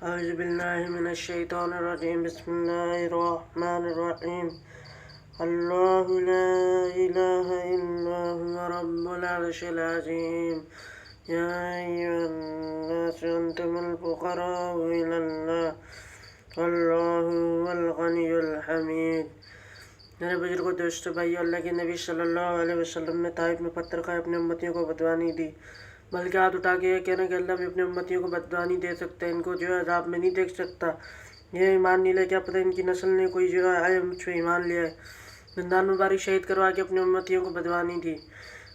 أعوذ بالله من الشيطان الرجيم بسم الله الرحمن الرحيم الله لا إله إلا هو رب العرش العظيم يا أيها الناس أنتم الفقراء إلى الله والله هو الغني الحميد۔ میرے بزرگوں، دوستو، بھائی، اللہ کے نبی صلی اللہ علیہ وسلم نے طائف میں پتھر کھائے اپنے امتیوں کو بددعا نہیں دی، بلکہ ہاتھ اٹھا کے یہ کہنا کہ اللہ بھی اپنے امتیوں کو بددعا نہیں دے سکتا، ان کو جو ہے عذاب میں نہیں دیکھ سکتا۔ یہ ایمان نہیں لے، کیا پتہ ان کی نسل نے کوئی جو ہے مجھ پہ ایمان لیا ہے۔ زندان مبارک شہید کروا کے اپنے امتیوں کو بددعا نہیں دی،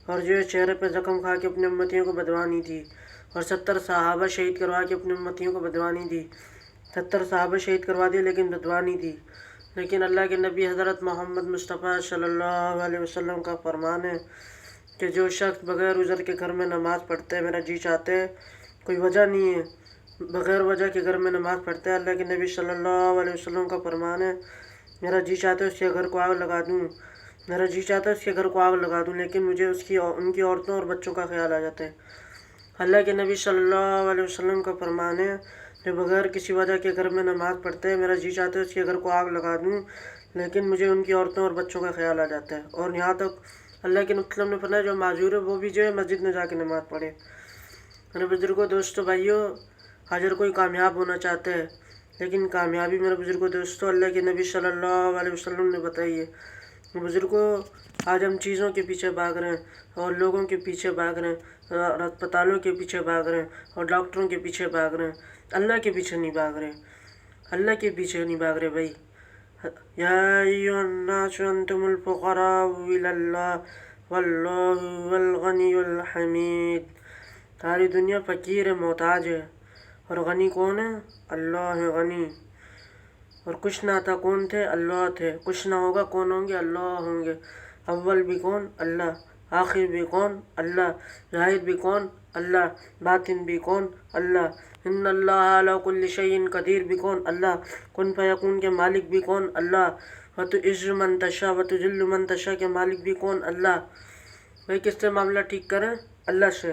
اور جو ہے چہرے پہ زخم کھا کے اپنے امتیوں کو بددعا نہیں دی، اور 70 صحابہ شہید کروا کے اپنے امتیوں کو بددعا نہیں دی۔ 70 صحابہ شہید کروا دیے لیکن بددعا نہیں دی۔ لیکن اللہ کے نبی حضرت محمد مصطفیٰ صلی اللہ علیہ وسلم کا فرمان ہے کہ جو شخص بغیر عذر کے گھر میں نماز پڑھتا ہے، میرا جی چاہتا ہے، کوئی وجہ نہیں ہے، بغیر وجہ کے گھر میں نماز پڑھتا ہے، اللہ کے نبی صلی اللہ علیہ وسلم کا فرمان ہے، میرا جی چاہتا ہے اس کے گھر کو آگ لگا دوں، میرا جی چاہتا ہے اس کے گھر کو آگ لگا دوں، لیکن مجھے ان کی عورتوں اور بچوں کا خیال آ جاتا ہے۔ اللہ کے نبی صلی اللہ علیہ وسلم کا فرمان ہے جو بغیر کسی وجہ کے گھر میں نماز پڑھتے ہیں، میرا جی چاہتا ہے اس کے گھر کو آگ لگا دوں، لیکن مجھے ان کی عورتوں اور بچوں کا خیال آ جاتا ہے۔ اور یہاں تک اللہ کے وسلم نے فرمایا جو معذور ہے وہ بھی جو ہے مسجد میں جا کے نماز پڑھے۔ میرے بزرگوں، دوستو، بھائیوں، ہر کوئی کامیاب ہونا چاہتا ہے، لیکن کامیابی میرے بزرگوں، دوستو، اللہ کے نبی صلی اللہ علیہ وسلم نے بتائی ہے۔ بزرگوں، آج ہم چیزوں کے پیچھے بھاگ رہے ہیں اور لوگوں کے پیچھے بھاگ رہے ہیں، اور اسپتالوں کے پیچھے بھاگ رہے ہیں اور ڈاکٹروں کے پیچھے بھاگ رہے ہیں، اللہ کے پیچھے نہیں بھاگ رہے، اللہ کے پیچھے نہیں بھاگ رہے بھائی۔ یا ایھا الناس انتم الفقراء الی اللہ واللہ هو الغنی الحمید۔ ساری دنیا فقیر ہے، محتاج ہے، اور غنی کون ہے؟ اللہ ہے غنی۔ اور کچھ نہ تھا، کون تھے؟ اللہ تھے۔ کچھ نہ ہوگا، کون ہوں گے؟ اللہ ہوں گے۔ اول بھی کون؟ اللہ۔ آخر بھی کون؟ اللہ۔ ظاہر بھی کون؟ اللہ۔ باطن بھی کون؟ اللہ۔ ان اللہ علی کل شیء قدیر بھی کون؟ اللہ۔ کن فیکون کے مالک بھی کون؟ اللہ۔ وتعز من تشاء وتذل من تشاء کے مالک بھی کون؟ اللہ۔ بھائی کس سے معاملہ ٹھیک کریں؟ اللہ سے۔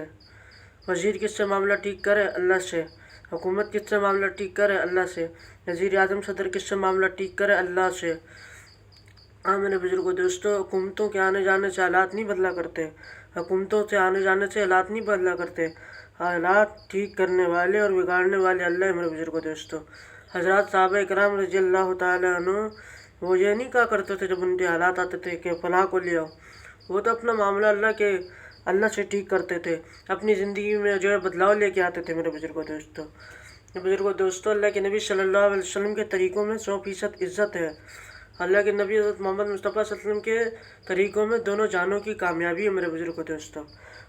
وزیر کس سے معاملہ ٹھیک کرے؟ اللہ سے۔ حکومت کس سے معاملہ ٹھیک کرے؟ اللہ سے۔ وزیر اعظم صدر کس سے معاملہ ٹھیک کرے؟ اللہ سے۔ ہاں میرے بزرگوں، دوستو، حکومتوں کے آنے جانے سے حالات نہیں بدلا کرتے، حکومتوں سے آنے جانے سے حالات نہیں بدلا کرتے، حالات ٹھیک کرنے والے اور بگاڑنے والے اللہ ہے میرے بزرگوں، دوستو۔ حضرات صحابہ کرام رضی اللہ تعالیٰ عنہ وہ یہ نہیں کہا کرتے تھے جب ان کے حالات آتے تھے کہ فلاں کو لے آؤ، وہ تو اپنا معاملہ اللہ سے ٹھیک کرتے تھے، اپنی زندگی میں جو ہے بدلاؤ لے کے آتے تھے میرے بزرگوں، دوستو۔ بزرگوں، دوستو، اللہ کے نبی صلی اللہ علیہ وسلم کے طریقوں میں 100% عزت ہے۔ اللہ کے نبی حضرت محمد مصطفیٰ صلی اللہ علیہ وسلم کے طریقوں میں دونوں جانوں کی کامیابی ہے میرے بزرگوں، دوستو۔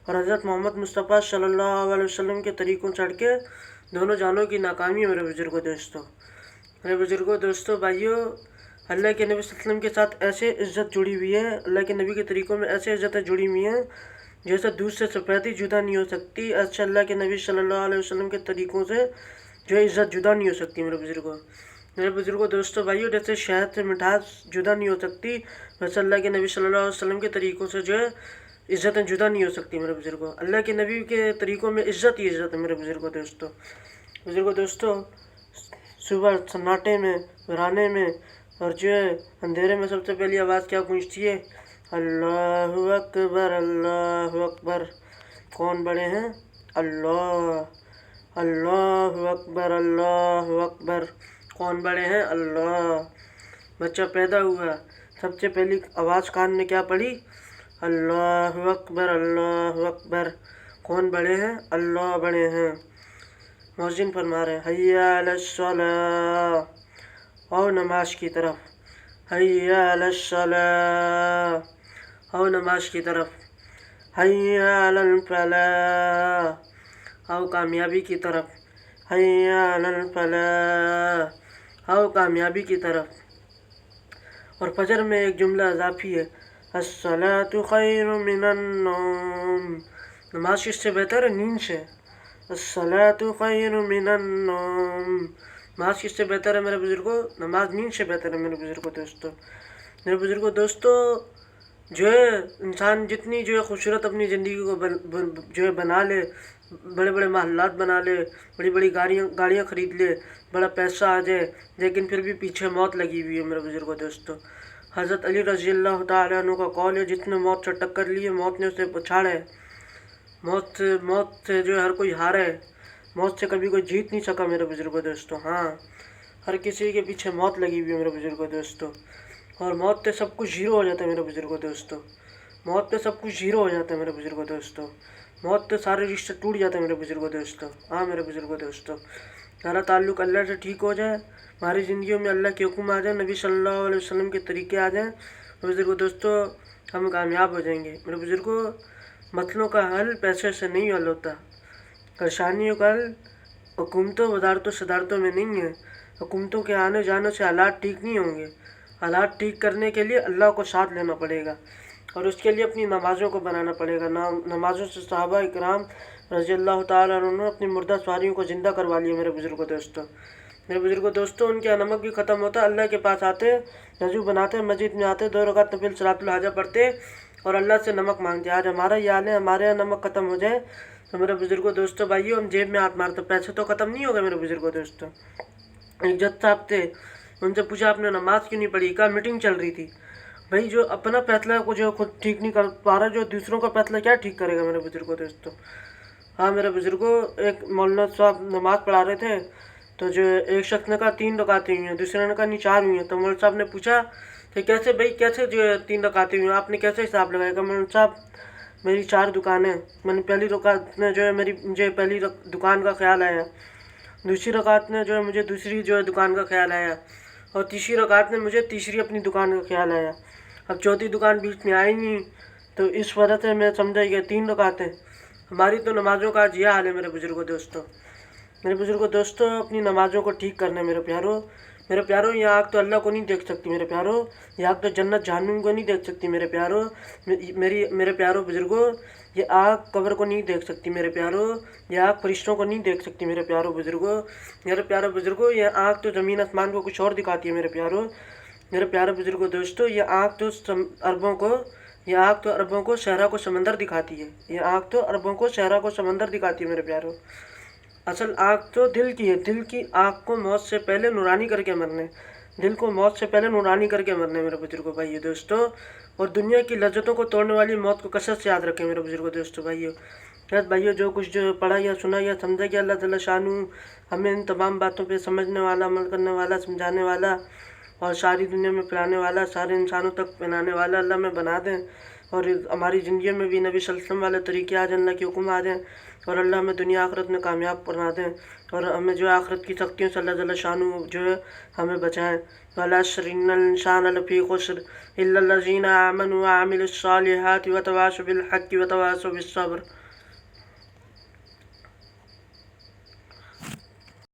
اور حضرت محمد مصطفیٰ صلی اللہ علیہ وسلم کے طریقوں چڑھ کے دونوں جانوں کی ناکامی ہے میرے بزرگوں، دوستو۔ میرے بزرگوں، دوستو، بھائیوں، اللہ کے نبی صلی اللہ علیہ وسلم کے ساتھ ایسے عزت جڑی ہوئی ہے، اللہ کے نبی کے طریقوں میں ایسے عزتیں جڑی ہوئی ہیں جیسے دودھ سے سفیدی جدا نہیں ہو سکتی، ایسے اللہ کے نبی صلی اللہ علیہ وسلم کے طریقوں سے جو عزت جدا نہیں ہو سکتی میرے بزرگوں۔ میرے بزرگوں، دوستو، بھائیوں، جیسے شہد سے مٹھاس جدا نہیں ہو سکتی، ویسے اللہ کے نبی صلی اللہ علیہ وسلم کے طریقوں سے جو ہے عزتیں جدا نہیں ہو سکتی میرے بزرگوں۔ اللہ کے نبی کے طریقوں میں عزت ہی عزت ہے میرے بزرگوں، دوستو۔ بزرگوں، دوستو، صبح سناٹے میں، ویرانے میں اور جو ہے اندھیرے میں سب سے پہلی آواز کیا گونجتی ہے؟ اللہ اکبر، اللہ اکبر۔ کون بڑے ہیں؟ اللہ۔ اللہ اکبر، اللہ اکبر۔ کون بڑے ہیں؟ اللہ۔ بچہ پیدا ہوا، سب سے پہلی آواز کان نے کیا پڑھی؟ اللہ اکبر، اللہ اکبر۔ کون بڑے ہیں؟ اللہ بڑے ہیں۔ مؤذن فرما رہے ہیں حی علی الصلاۃ، آؤ نماز کی طرف، حی علی الصلاۃ، آؤ نماز کی طرف، حی علی الفلاح، آؤ کامیابی کی طرف، حی علی الفلاح، آؤ کامیابی کی طرف۔ اور فجر میں ایک جملہ اضافی ہے، الصلاۃ خیر من النوم، نماز کس سے بہتر ہے؟ نیند سے۔ الصلاۃ خیر من النوم، نماز کس سے بہتر ہے میرے بزرگوں؟ نماز نیند سے بہتر ہے میرے بزرگوں، دوستو۔ میرے بزرگوں، دوستو، جو ہے انسان جتنی جو ہے خوبصورت اپنی زندگی کو جو ہے بنا لے، بڑے بڑے محلات بنا لے، بڑی بڑی گاڑیاں خرید لے، بڑا پیسہ آ جائے، لیکن پھر بھی پیچھے موت لگی ہوئی ہے میرے بزرگوں دوستو۔ حضرت علی رضی اللہ تعالیٰ عنہ کا قول ہے، جس نے موت سے ٹکر لی ہے موت نے اسے پچھاڑا ہے۔ موت سے جو ہے ہر کوئی ہارا ہے، موت سے کبھی کوئی جیت نہیں سکا میرے بزرگوں دوستو۔ ہاں، ہر کسی کے پیچھے موت لگی ہوئی ہے میرے بزرگوں دوستو، اور موت پہ سب کچھ زیرو ہو جاتا ہے میرے بزرگوں دوستو۔ موت پہ سب کچھ زیرو ہو جاتا ہے میرے بزرگوں دوستو۔ موت پہ سارے رشتے ٹوٹ جاتے ہیں میرے بزرگوں دوستو۔ ہاں میرے بزرگوں دوستو، ہمارا تعلق اللہ سے ٹھیک ہو جائے، ہماری زندگیوں میں اللہ کے حکم آ جائیں، نبی صلی اللہ علیہ وسلم کے طریقے آ جائیں، میرے بزرگوں دوستو ہم کامیاب ہو جائیں گے۔ میرے بزرگوں، مسئلوں کا حل پیسے سے نہیں حل ہوتا، پریشانیوں کا حل حکومتوں، وزارتوں، صدارتوں میں نہیں ہے۔ حکومتوں کے آنے جانے سے حالات ٹھیک نہیں ہوں گے۔ حالات ٹھیک کرنے کے لیے اللہ کو ساتھ لینا پڑے گا، اور اس کے لیے اپنی نمازوں کو بنانا پڑے گا۔ نمازوں سے صحابہ اکرام رضی اللہ تعالیٰ عنہ نے اپنی مردہ سواریوں کو زندہ کروا لیا میرے بزرگوں دوستو۔ میرے بزرگوں دوستو، ان کے نمک بھی ختم ہوتا، اللہ کے پاس آتے، وضو بناتے، مسجد میں آتے، 2 رکعت نفل صلاۃ الحاجہ پڑھتے اور اللہ سے نمک مانگتے۔ آج ہمارا یہ حال ہے، ہمارے یہاں نمک ختم ہو جائے تو میرے بزرگوں دوستو بھائیو، ہم جیب میں ہاتھ مارتے، پیسے تو ختم نہیں ہو گئے میرے بزرگوں دوستو۔ ایک جج صاحب تھے، ان سے پوچھا آپ نے نماز کیوں نہیں پڑھی؟ کہا میٹنگ چل رہی تھی۔ بھائی جو اپنا فیصلہ کو جو خود ٹھیک نہیں کر پا رہا، جو دوسروں کا فیصلہ کیا ٹھیک کرے گا میرے بزرگوں دوستو۔ ہاں میرے بزرگوں، ایک مولانا صاحب نماز پڑھا رہے تھے، تو جو ایک شخص نے کہا 3 رکعتیں ہوئی ہیں، دوسرے نے کہا نہیں 4 ہوئی ہیں۔ تو مولانا صاحب نے پوچھا کہ کیسے بھائی، کیسے جو ہے 3 رکعتیں ہوئی ہیں، آپ نے کیسے حساب لگایا؟ کہ مولانا صاحب میری 4 دکانیں، میں نے پہلی رکعت میں جو ہے مجھے پہلی دکان کا خیال آیا، دوسری رکعت میں جو ہے مجھے دوسری جو ہے دکان کا خیال آیا، اور تیسری رکعت میں مجھے تیسری اپنی دکان کا خیال آیا، اب چوتھی دکان بیچ میں آئی نہیں، تو اس وجہ سے میں سمجھا کہ 3 رکعتیں۔ ہماری تو نمازوں کا آج یہ حال ہے میرے بزرگوں دوستوں۔ میرے بزرگوں دوستوں، اپنی نمازوں کو ٹھیک کرنا ہے میرے پیاروں، یہ آنکھ تو اللہ کو نہیں دیکھ سکتی میرے پیاروں، یہ آنکھ تو جنت جہنم کو نہیں دیکھ سکتی میرے پیاروں، میرے پیاروں بزرگوں، یہ آنکھ قبر کو نہیں دیکھ سکتی میرے پیاروں، یہ آنکھ فرشتوں کو نہیں دیکھ سکتی میرے پیاروں بزرگوں، یہ آنکھ تو زمین آسمان کو کچھ اور دکھاتی ہے میرے پیاروں بزرگوں دوستوں، یہ آنکھ تو عربوں کو صحرا کو سمندر دکھاتی ہے، یہ آنکھ تو عربوں کو صحرا کو سمندر دکھاتی ہے میرے پیاروں۔ اصل آنکھ تو دل کی ہے، دل کی آنکھ کو موت سے پہلے نورانی کر کے مرنے، دل کو موت سے پہلے نورانی کر کے مرنے میرے بزرگوں بھائیو دوستو، اور دنیا کی لذتوں کو توڑنے والی موت کو کثرت سے یاد رکھیں میرے بزرگوں دوستو بھائیو۔ جو کچھ جو پڑھا یا سنا یا سمجھا کہ اللہ تعالیٰ شانو ہمیں ان تمام باتوں پہ سمجھنے والا، عمل کرنے والا، سمجھانے والا، اور ساری دنیا میں پھیلانے والا، سارے انسانوں تک پہنانے والا اللہ میں بنا دیں، اور ہماری زندگی میں بھی نبی صلی اللہ علیہ وسلم والے طریقے آ جائیں، اللہ کے حکم آ جائیں، اور اللہ ہمیں دنیا آخرت میں کامیاب بنا دیں، اور ہمیں جو آخرت کی سختیوں سے اللہ تعالیٰ شانو جو ہے ہمیں بچائیں۔ وَالْعَصْرِ إِنَّ الْإِنسَانَ لَفِي خُسْرٍ إِلَّا الَّذِينَ آمَنُوا وَعَمِلُوا الصَّالِحَاتِ وَتَوَاصَوْا بِالْحَقِّ وَتَوَاصَوْا بِالصَّبْرِ۔